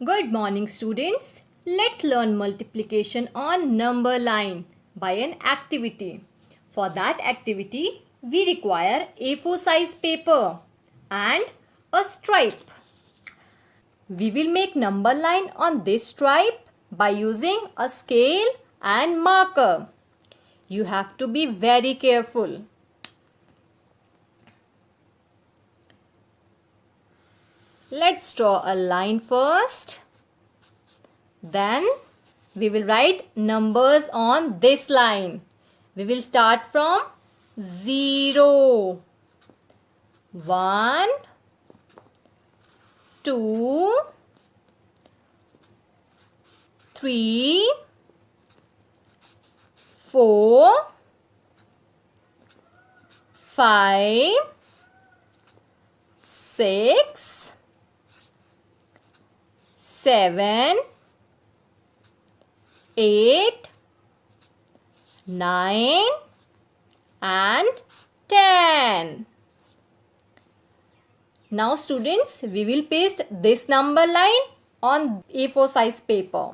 Good morning, students. Let's learn multiplication on number line by an activity. For that activity, we require A4 size paper and a stripe. We will make number line on this stripe by using a scale and marker. You have to be very careful. Let's draw a line first. Then we will write numbers on this line. We will start from 0, 1, 2, 3, 4, 5, 6, 7, 8, 9 and 10. Now students, we will paste this number line on A4 size paper.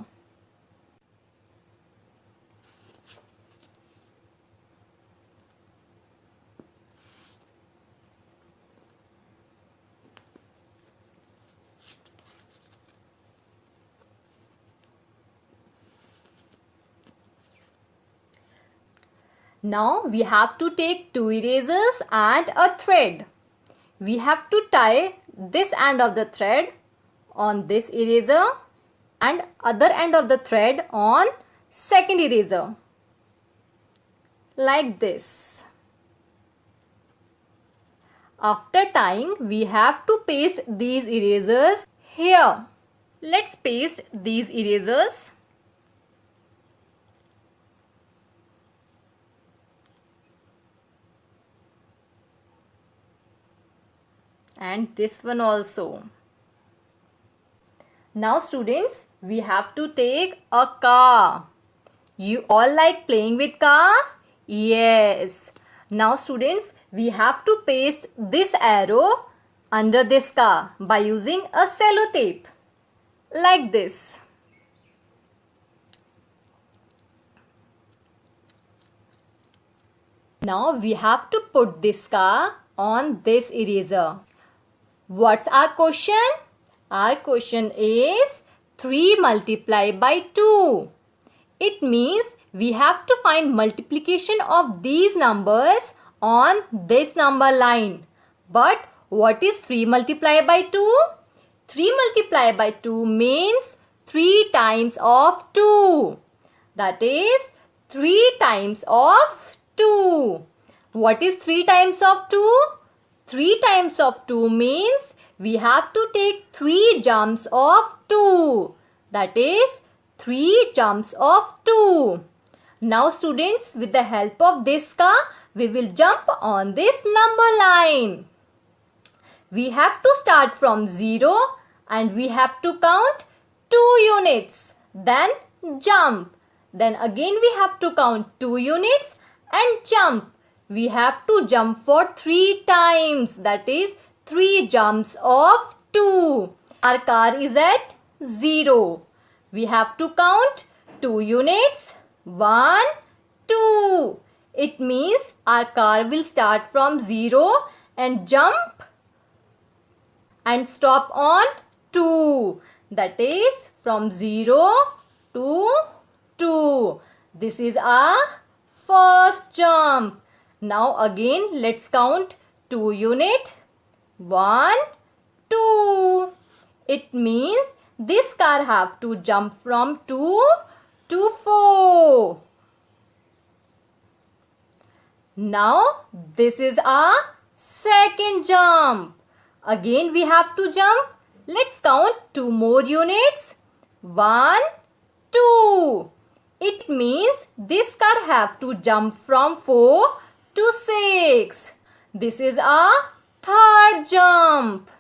Now we have to take two erasers and a thread. We have to tie this end of the thread on this eraser and other end of the thread on second eraser. Like this. After tying, we have to paste these erasers here. Let's paste these erasers. And this one also. Now students, we have to take a car. You all like playing with car? Yes. Now students, we have to paste this arrow under this car by using a sellotape. Like this. Now we have to put this car on this eraser. What's our question? Our question is 3 multiplied by 2. It means we have to find multiplication of these numbers on this number line. But what is 3 multiplied by 2? 3 multiplied by 2 means 3 times of 2. That is 3 times of 2. What is 3 times of 2? 3 times of 2 means we have to take 3 jumps of 2. That is 3 jumps of 2. Now students, with the help of this car, we will jump on this number line. We have to start from 0 and we have to count 2 units. Then jump. Then again we have to count 2 units and jump. We have to jump for 3 times. That is 3 jumps of 2. Our car is at 0. We have to count 2 units. 1, 2. It means our car will start from 0 and jump and stop on 2. That is from 0 to 2. This is our first jump. Now again let's count 2 unit. 1, 2. It means this car have to jump from 2 to 4. Now this is our second jump. Again we have to jump. Let's count 2 more units. 1, 2. It means this car have to jump from 4 to 6. This is our third jump.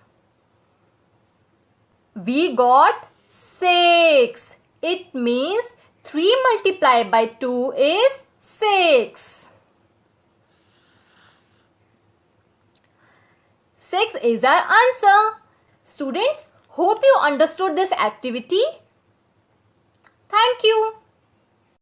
We got 6. It means 3 multiplied by 2 is 6. 6 is our answer. Students, Hope you understood this activity. Thank you.